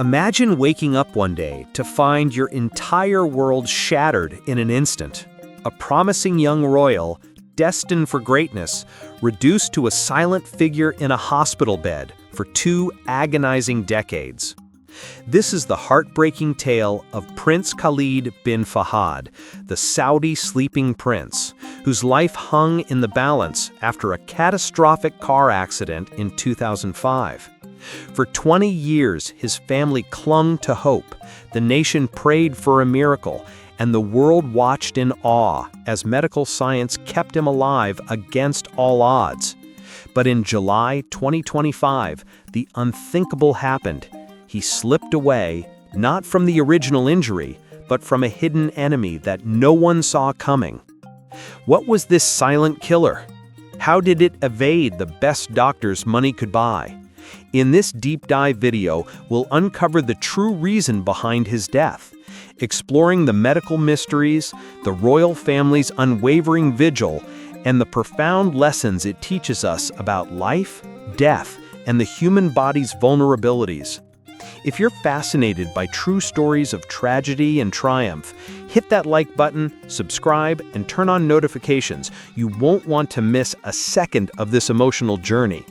Imagine waking up one day to find your entire world shattered in an instant. A promising young royal, destined for greatness, reduced to a silent figure in a hospital bed for 2 agonizing decades. This is the heartbreaking tale of Prince Khalid bin Fahd, the Saudi sleeping prince, whose life hung in the balance after a catastrophic car accident in 2005. For 20 years, his family clung to hope, the nation prayed for a miracle, and the world watched in awe as medical science kept him alive against all odds. But in July 2025, the unthinkable happened. He slipped away, not from the original injury, but from a hidden enemy that no one saw coming. What was this silent killer? How did it evade the best doctors money could buy? In this deep dive video, we'll uncover the true reason behind his death, exploring the medical mysteries, the royal family's unwavering vigil, and the profound lessons it teaches us about life, death, and the human body's vulnerabilities. If you're fascinated by true stories of tragedy and triumph, hit that like button, subscribe, and turn on notifications. You won't want to miss a second of this emotional journey.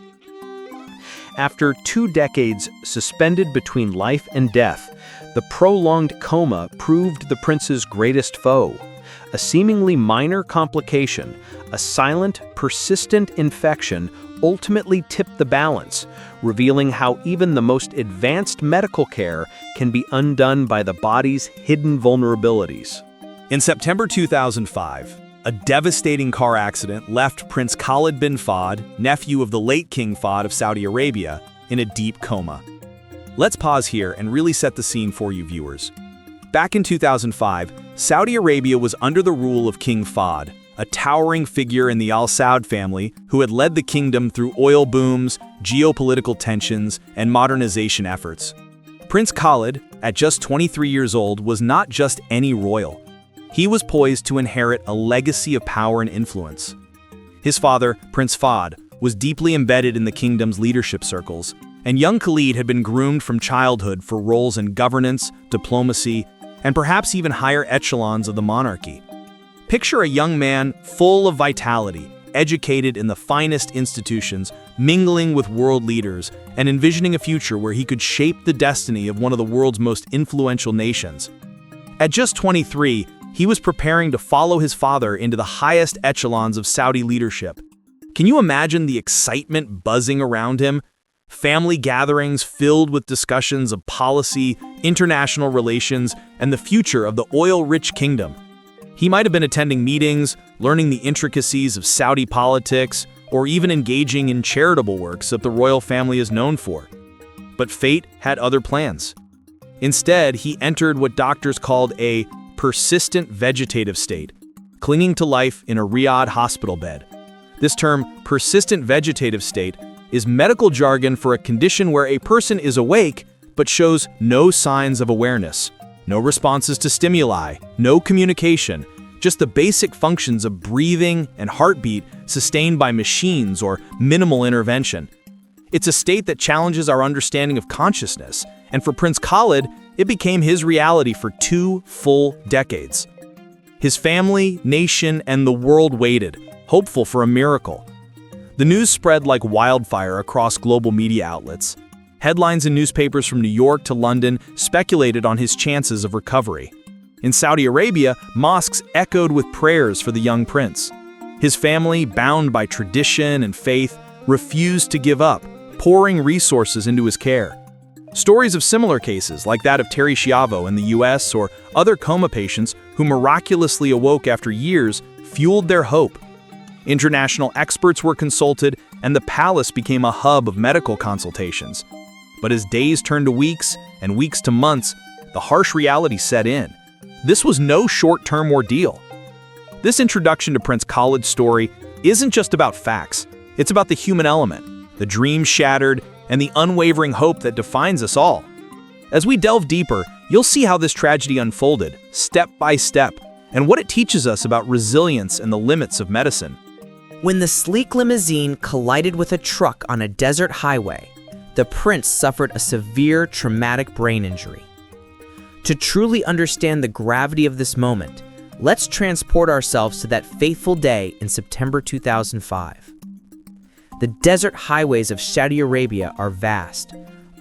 After 2 decades suspended between life and death, the prolonged coma proved the prince's greatest foe. A seemingly minor complication, a silent, persistent infection, ultimately tipped the balance, revealing how even the most advanced medical care can be undone by the body's hidden vulnerabilities. In September 2005, a devastating car accident left Prince Khalid bin Fahd, nephew of the late King Fahd of Saudi Arabia, in a deep coma. Let's pause here and really set the scene for you viewers. Back in 2005, Saudi Arabia was under the rule of King Fahd, a towering figure in the Al Saud family who had led the kingdom through oil booms, geopolitical tensions, and modernization efforts. Prince Khalid, at just 23 years old, was not just any royal. He was poised to inherit a legacy of power and influence. His father, Prince Fahd, was deeply embedded in the kingdom's leadership circles, and young Khalid had been groomed from childhood for roles in governance, diplomacy, and perhaps even higher echelons of the monarchy. Picture a young man full of vitality, educated in the finest institutions, mingling with world leaders, and envisioning a future where he could shape the destiny of one of the world's most influential nations. At just 23, he was preparing to follow his father into the highest echelons of Saudi leadership. Can you imagine the excitement buzzing around him? Family gatherings filled with discussions of policy, international relations, and the future of the oil-rich kingdom. He might have been attending meetings, learning the intricacies of Saudi politics, or even engaging in charitable works that the royal family is known for. But fate had other plans. Instead, he entered what doctors called a persistent vegetative state, clinging to life in a Riyadh hospital bed. This term, persistent vegetative state, is medical jargon for a condition where a person is awake but shows no signs of awareness, no responses to stimuli, no communication, just the basic functions of breathing and heartbeat sustained by machines or minimal intervention. It's a state that challenges our understanding of consciousness, and for Prince Khalid, it became his reality for 2 full decades. His family, nation, and the world waited, hopeful for a miracle. The news spread like wildfire across global media outlets. Headlines in newspapers from New York to London speculated on his chances of recovery. In Saudi Arabia, mosques echoed with prayers for the young prince. His family, bound by tradition and faith, refused to give up, pouring resources into his care. Stories of similar cases, like that of Terry Schiavo in the US or other coma patients who miraculously awoke after years, fueled their hope. International experts were consulted, and the palace became a hub of medical consultations. But as days turned to weeks and weeks to months, the harsh reality set in. This was no short-term ordeal. This introduction to Prince Khalid's story isn't just about facts. It's about the human element, the dream shattered, and the unwavering hope that defines us all. As we delve deeper, you'll see how this tragedy unfolded, step by step, and what it teaches us about resilience and the limits of medicine. When the sleek limousine collided with a truck on a desert highway, the prince suffered a severe traumatic brain injury. To truly understand the gravity of this moment, let's transport ourselves to that fateful day in September 2005. The desert highways of Saudi Arabia are vast,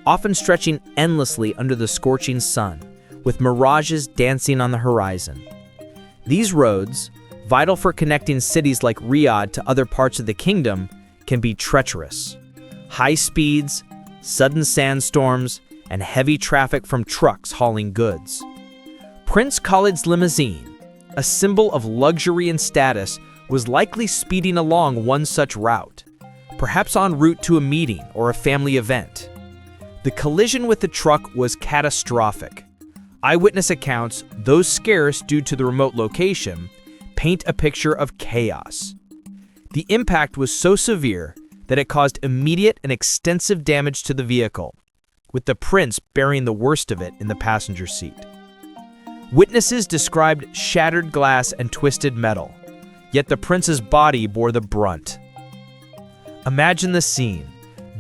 often stretching endlessly under the scorching sun, with mirages dancing on the horizon. These roads, vital for connecting cities like Riyadh to other parts of the kingdom, can be treacherous. High speeds, sudden sandstorms, and heavy traffic from trucks hauling goods. Prince Khalid's limousine, a symbol of luxury and status, was likely speeding along one such route, perhaps en route to a meeting or a family event. The collision with the truck was catastrophic. Eyewitness accounts, though scarce due to the remote location, paint a picture of chaos. The impact was so severe that it caused immediate and extensive damage to the vehicle, with the prince bearing the worst of it in the passenger seat. Witnesses described shattered glass and twisted metal, yet the prince's body bore the brunt. Imagine the scene: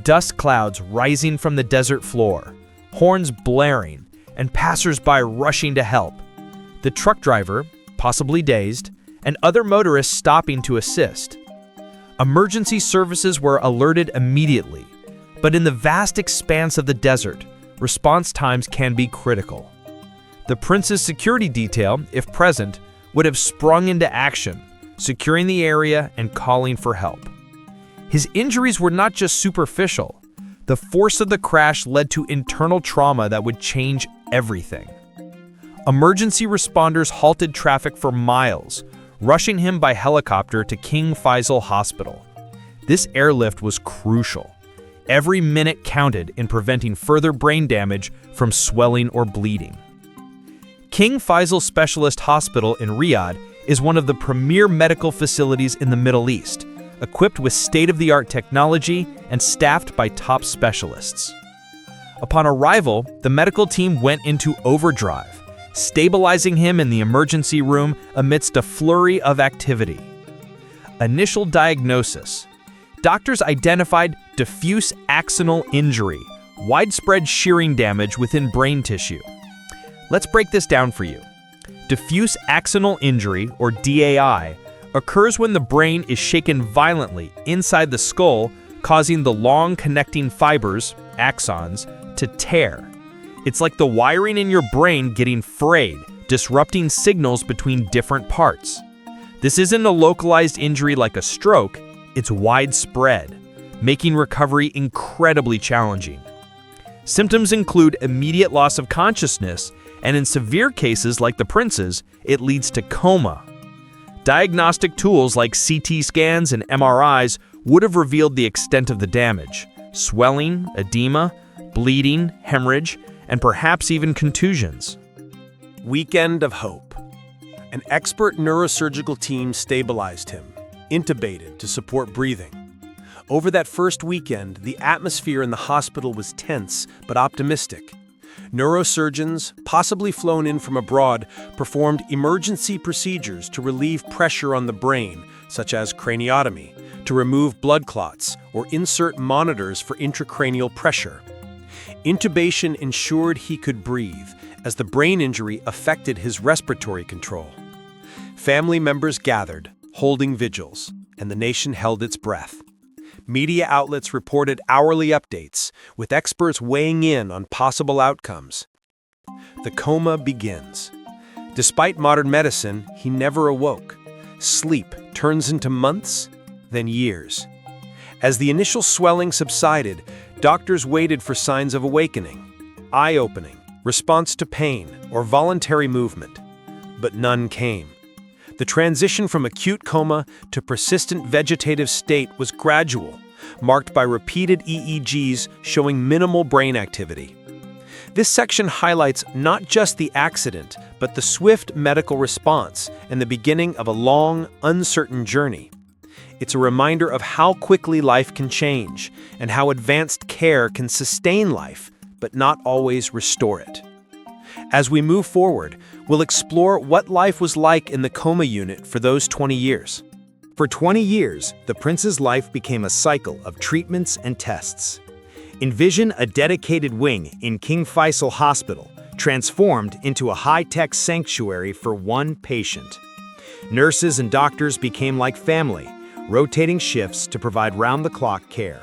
dust clouds rising from the desert floor, horns blaring, and passers-by rushing to help. The truck driver, possibly dazed, and other motorists stopping to assist. Emergency services were alerted immediately, but in the vast expanse of the desert, response times can be critical. The prince's security detail, if present, would have sprung into action, securing the area and calling for help. His injuries were not just superficial. The force of the crash led to internal trauma that would change everything. Emergency responders halted traffic for miles, rushing him by helicopter to King Faisal Hospital. This airlift was crucial. Every minute counted in preventing further brain damage from swelling or bleeding. King Faisal Specialist Hospital in Riyadh is one of the premier medical facilities in the Middle East, equipped with state-of-the-art technology and staffed by top specialists. Upon arrival, the medical team went into overdrive, stabilizing him in the emergency room amidst a flurry of activity. Initial diagnosis: doctors identified diffuse axonal injury, widespread shearing damage within brain tissue. Let's break this down for you. Diffuse axonal injury, or DAI, occurs when the brain is shaken violently inside the skull, causing the long connecting fibers, axons, to tear. It's like the wiring in your brain getting frayed, disrupting signals between different parts. This isn't a localized injury like a stroke, it's widespread, making recovery incredibly challenging. Symptoms include immediate loss of consciousness, and in severe cases like the prince's, it leads to coma. Diagnostic tools like CT scans and MRIs would have revealed the extent of the damage: swelling, edema, bleeding, hemorrhage, and perhaps even contusions. Weekend of hope. An expert neurosurgical team stabilized him, intubated to support breathing. Over that first weekend, the atmosphere in the hospital was tense but optimistic. Neurosurgeons, possibly flown in from abroad, performed emergency procedures to relieve pressure on the brain, such as craniotomy, to remove blood clots, or insert monitors for intracranial pressure. Intubation ensured he could breathe, as the brain injury affected his respiratory control. Family members gathered, holding vigils, and the nation held its breath. Media outlets reported hourly updates, with experts weighing in on possible outcomes. The coma begins. Despite modern medicine, he never awoke. Sleep turns into months, then years. As the initial swelling subsided, doctors waited for signs of awakening, eye-opening, response to pain, or voluntary movement. But none came. The transition from acute coma to persistent vegetative state was gradual, marked by repeated EEGs showing minimal brain activity. This section highlights not just the accident, but the swift medical response and the beginning of a long, uncertain journey. It's a reminder of how quickly life can change and how advanced care can sustain life, but not always restore it. As we move forward, we'll explore what life was like in the coma unit for those 20 years. For 20 years, the prince's life became a cycle of treatments and tests. Envision a dedicated wing in King Faisal Hospital, transformed into a high-tech sanctuary for one patient. Nurses and doctors became like family, rotating shifts to provide round-the-clock care.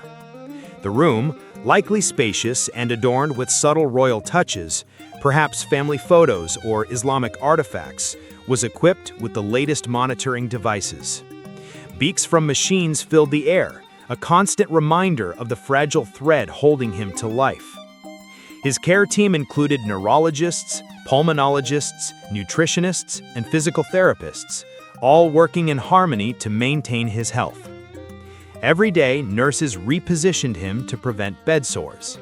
The room, likely spacious and adorned with subtle royal touches, perhaps family photos or Islamic artifacts, was equipped with the latest monitoring devices. Beaks from machines filled the air, a constant reminder of the fragile thread holding him to life. His care team included neurologists, pulmonologists, nutritionists, and physical therapists, all working in harmony to maintain his health. Every day, nurses repositioned him to prevent bed sores.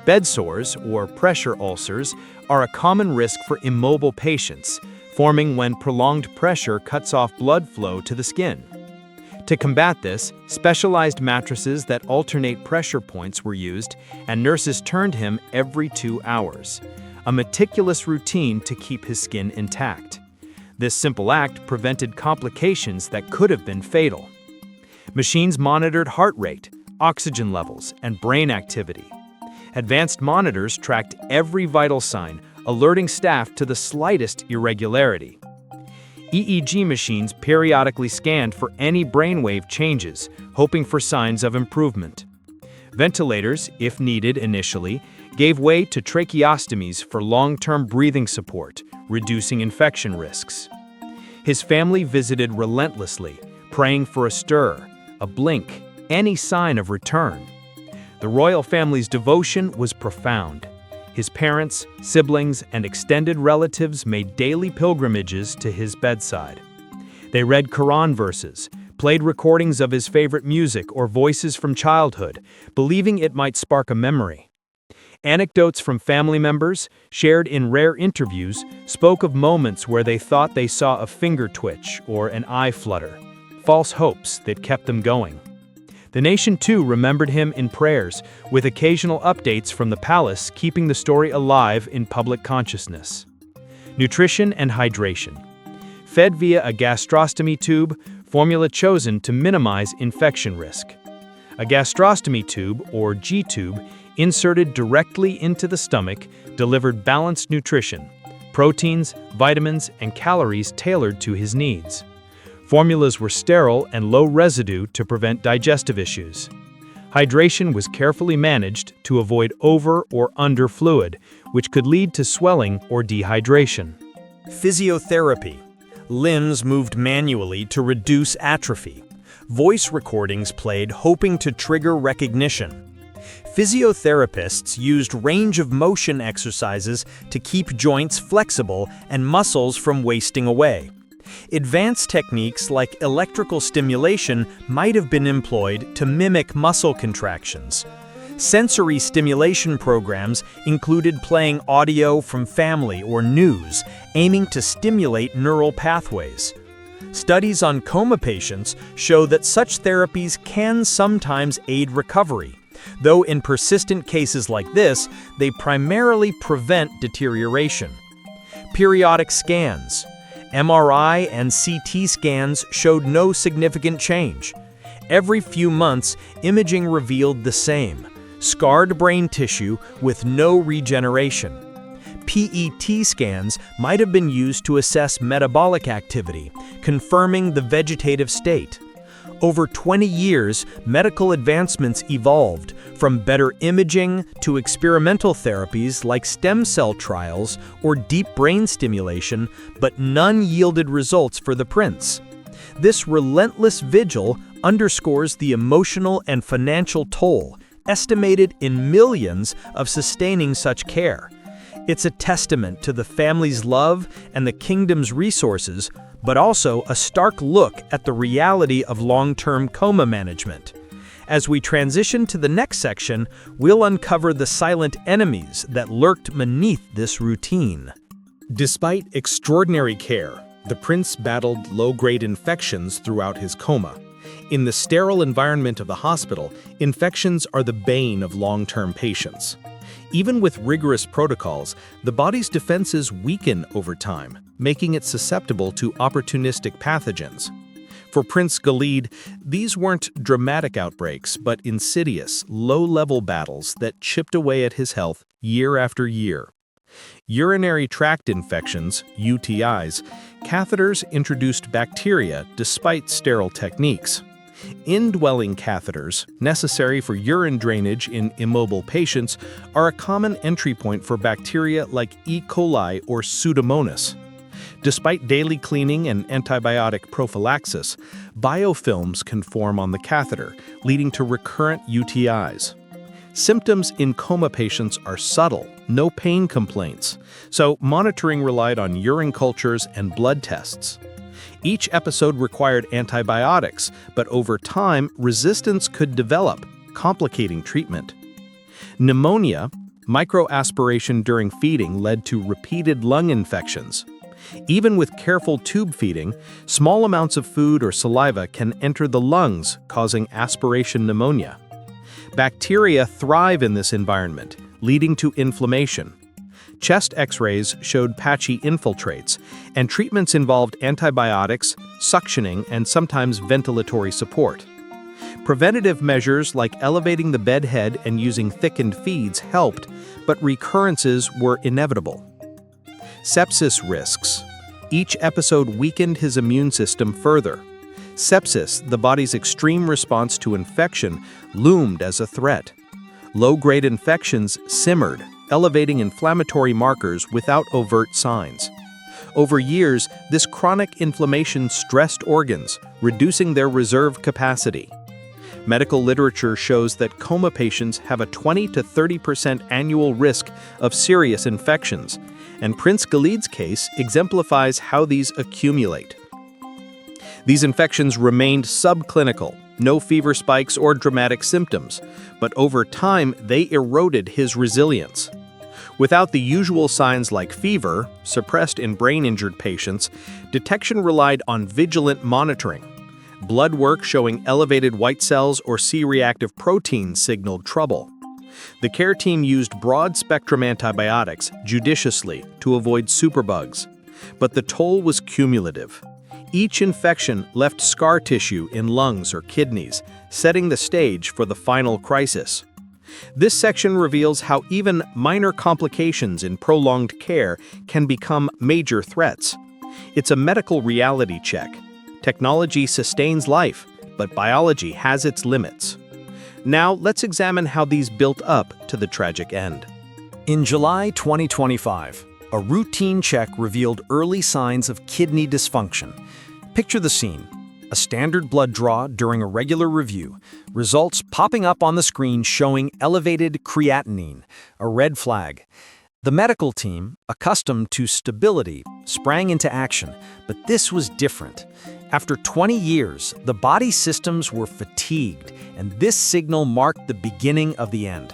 Bed sores, or pressure ulcers, are a common risk for immobile patients, forming when prolonged pressure cuts off blood flow to the skin. To combat this, specialized mattresses that alternate pressure points were used, and nurses turned him every 2 hours, a meticulous routine to keep his skin intact. This simple act prevented complications that could have been fatal. Machines monitored heart rate, oxygen levels, and brain activity. Advanced monitors tracked every vital sign, alerting staff to the slightest irregularity. EEG machines periodically scanned for any brainwave changes, hoping for signs of improvement. Ventilators, if needed initially, gave way to tracheostomies for long-term breathing support, reducing infection risks. His family visited relentlessly, praying for a stir, a blink, any sign of return. The royal family's devotion was profound. His parents, siblings, and extended relatives made daily pilgrimages to his bedside. They read Quran verses, played recordings of his favorite music or voices from childhood, believing it might spark a memory. Anecdotes from family members, shared in rare interviews, spoke of moments where they thought they saw a finger twitch or an eye flutter, false hopes that kept them going. The nation, too, remembered him in prayers, with occasional updates from the palace keeping the story alive in public consciousness. Nutrition and hydration. Fed via a gastrostomy tube, formula chosen to minimize infection risk. A gastrostomy tube, or G-tube, inserted directly into the stomach, delivered balanced nutrition, proteins, vitamins, and calories tailored to his needs. Formulas were sterile and low residue to prevent digestive issues. Hydration was carefully managed to avoid over or under fluid, which could lead to swelling or dehydration. Physiotherapy. Limbs moved manually to reduce atrophy. Voice recordings played, hoping to trigger recognition. Physiotherapists used range of motion exercises to keep joints flexible and muscles from wasting away. Advanced techniques like electrical stimulation might have been employed to mimic muscle contractions. Sensory stimulation programs included playing audio from family or news, aiming to stimulate neural pathways. Studies on coma patients show that such therapies can sometimes aid recovery, though in persistent cases like this, they primarily prevent deterioration. Periodic scans. MRI and CT scans showed no significant change. Every few months, imaging revealed the same: scarred brain tissue with no regeneration. PET scans might have been used to assess metabolic activity, confirming the vegetative state. Over 20 years, medical advancements evolved, from better imaging to experimental therapies like stem cell trials or deep brain stimulation, but none yielded results for the prince. This relentless vigil underscores the emotional and financial toll, estimated in millions, of sustaining such care. It's a testament to the family's love and the kingdom's resources, but also a stark look at the reality of long-term coma management. As we transition to the next section, we'll uncover the silent enemies that lurked beneath this routine. Despite extraordinary care, the prince battled low-grade infections throughout his coma. In the sterile environment of the hospital, infections are the bane of long-term patients. Even with rigorous protocols, the body's defenses weaken over time, making it susceptible to opportunistic pathogens. For Prince Khalid, these weren't dramatic outbreaks, but insidious, low-level battles that chipped away at his health year after year. Urinary tract infections, UTIs, catheters introduced bacteria despite sterile techniques. Indwelling catheters, necessary for urine drainage in immobile patients, are a common entry point for bacteria like E. coli or Pseudomonas. Despite daily cleaning and antibiotic prophylaxis, biofilms can form on the catheter, leading to recurrent UTIs. Symptoms in coma patients are subtle, no pain complaints, so monitoring relied on urine cultures and blood tests. Each episode required antibiotics, but over time, resistance could develop, complicating treatment. Pneumonia, microaspiration during feeding led to repeated lung infections. Even with careful tube feeding, small amounts of food or saliva can enter the lungs, causing aspiration pneumonia. Bacteria thrive in this environment, leading to inflammation. Chest X-rays showed patchy infiltrates, and treatments involved antibiotics, suctioning, and sometimes ventilatory support. Preventative measures like elevating the bed head and using thickened feeds helped, but recurrences were inevitable. Sepsis risks. Each episode weakened his immune system further. Sepsis, the body's extreme response to infection, loomed as a threat. Low-grade infections simmered, elevating inflammatory markers without overt signs. Over years, this chronic inflammation stressed organs, reducing their reserve capacity. Medical literature shows that coma patients have a 20 to 30% annual risk of serious infections, and Prince Khalid's case exemplifies how these accumulate. These infections remained subclinical, no fever spikes or dramatic symptoms, but over time they eroded his resilience. Without the usual signs like fever, suppressed in brain-injured patients, detection relied on vigilant monitoring. Blood work showing elevated white cells or C-reactive proteins signaled trouble. The care team used broad-spectrum antibiotics judiciously to avoid superbugs, but the toll was cumulative. Each infection left scar tissue in lungs or kidneys, setting the stage for the final crisis. This section reveals how even minor complications in prolonged care can become major threats. It's a medical reality check. Technology sustains life, but biology has its limits. Now, let's examine how these built up to the tragic end. In July 2025, a routine check revealed early signs of kidney dysfunction. Picture the scene. A standard blood draw during a regular review, results popping up on the screen showing elevated creatinine, a red flag. The medical team, accustomed to stability, sprang into action, but this was different. After 20 years, the body systems were fatigued, and this signal marked the beginning of the end.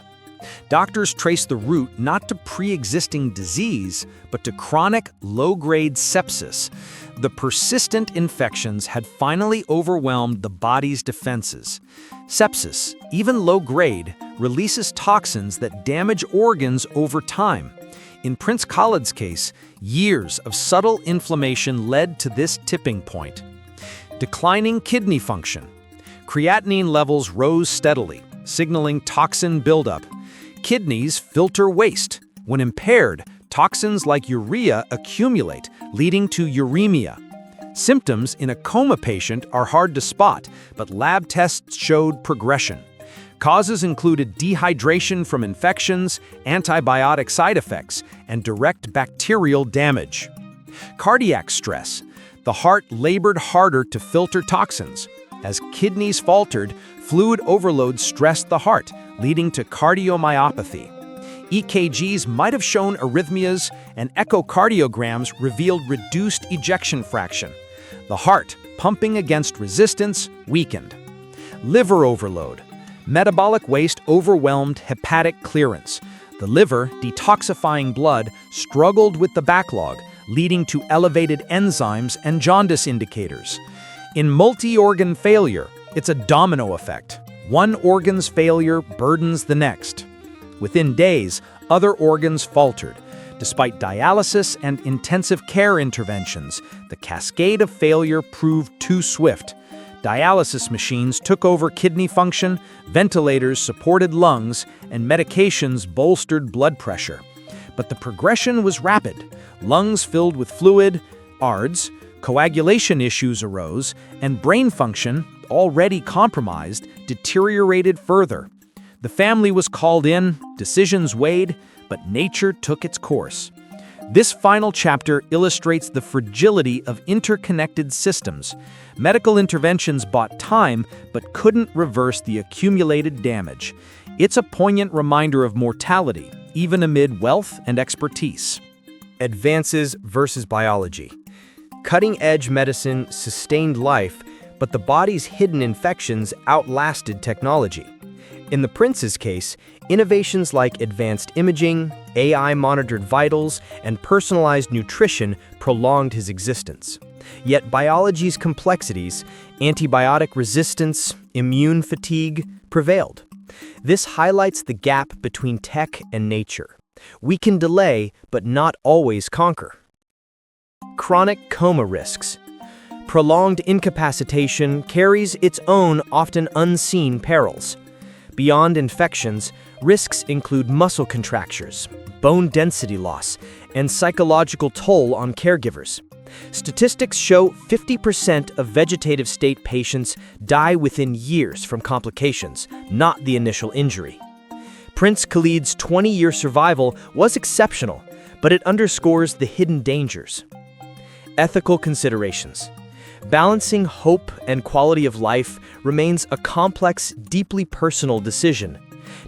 Doctors traced the root not to pre-existing disease, but to chronic, low-grade sepsis. The persistent infections had finally overwhelmed the body's defenses. Sepsis, even low-grade, releases toxins that damage organs over time. In Prince Khalid's case, years of subtle inflammation led to this tipping point. Declining kidney function. Creatinine levels rose steadily, signaling toxin buildup. Kidneys filter waste. When impaired, toxins like urea accumulate, leading to uremia. Symptoms in a coma patient are hard to spot, but lab tests showed progression. Causes included dehydration from infections, antibiotic side effects, and direct bacterial damage. Cardiac stress. The heart labored harder to filter toxins. As kidneys faltered, fluid overload stressed the heart, leading to cardiomyopathy. EKGs might have shown arrhythmias, and echocardiograms revealed reduced ejection fraction. The heart, pumping against resistance, weakened. Liver overload. Metabolic waste overwhelmed hepatic clearance. The liver, detoxifying blood, struggled with the backlog, leading to elevated enzymes and jaundice indicators. In multi-organ failure, it's a domino effect. One organ's failure burdens the next. Within days, other organs faltered. Despite dialysis and intensive care interventions, the cascade of failure proved too swift. Dialysis machines took over kidney function, ventilators supported lungs, and medications bolstered blood pressure. But the progression was rapid. Lungs filled with fluid, ARDS, coagulation issues arose, and brain function, already compromised, deteriorated further. The family was called in, decisions weighed, but nature took its course. This final chapter illustrates the fragility of interconnected systems. Medical interventions bought time, but couldn't reverse the accumulated damage. It's a poignant reminder of mortality, even amid wealth and expertise. Advances versus biology. Cutting-edge medicine sustained life, but the body's hidden infections outlasted technology. In the prince's case, innovations like advanced imaging, AI-monitored vitals, and personalized nutrition prolonged his existence. Yet biology's complexities, antibiotic resistance, immune fatigue, prevailed. This highlights the gap between tech and nature. We can delay, but not always conquer. Chronic coma risks. Prolonged incapacitation carries its own, often unseen perils. Beyond infections, risks include muscle contractures, bone density loss, and psychological toll on caregivers. Statistics show 50% of vegetative state patients die within years from complications, not the initial injury. Prince Khalid's 20-year survival was exceptional, but it underscores the hidden dangers. Ethical considerations. Balancing hope and quality of life remains a complex, deeply personal decision.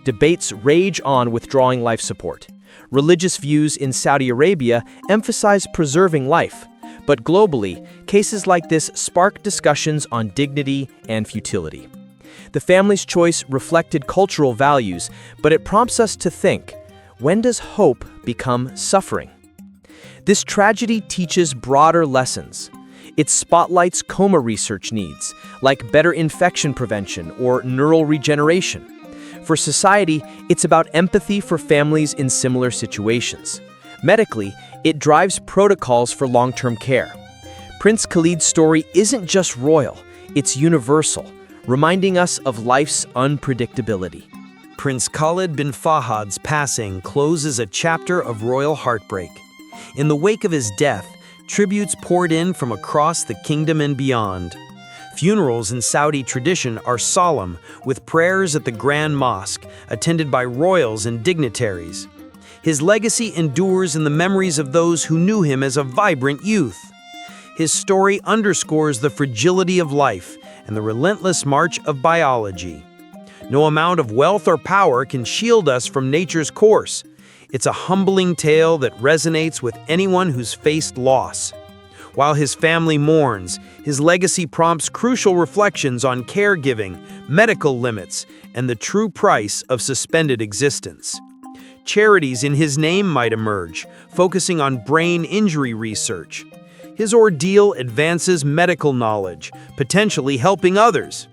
Debates rage on withdrawing life support. Religious views in Saudi Arabia emphasize preserving life, but globally, cases like this spark discussions on dignity and futility. The family's choice reflected cultural values, but it prompts us to think, when does hope become suffering? This tragedy teaches broader lessons. It spotlights coma research needs, like better infection prevention or neural regeneration. For society, it's about empathy for families in similar situations. Medically, it drives protocols for long-term care. Prince Khalid's story isn't just royal, it's universal, reminding us of life's unpredictability. Prince Khalid bin Fahd's passing closes a chapter of royal heartbreak. In the wake of his death, tributes poured in from across the kingdom and beyond. Funerals in Saudi tradition are solemn, with prayers at the Grand Mosque, attended by royals and dignitaries. His legacy endures in the memories of those who knew him as a vibrant youth. His story underscores the fragility of life and the relentless march of biology. No amount of wealth or power can shield us from nature's course. It's a humbling tale that resonates with anyone who's faced loss. While his family mourns, his legacy prompts crucial reflections on caregiving, medical limits, and the true price of suspended existence. Charities in his name might emerge, focusing on brain injury research. His ordeal advances medical knowledge, potentially helping others.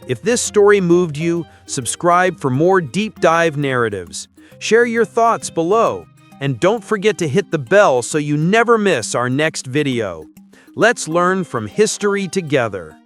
If this story moved you, subscribe for more deep dive narratives. Share your thoughts below, and don't forget to hit the bell so you never miss our next video. Let's learn from history together.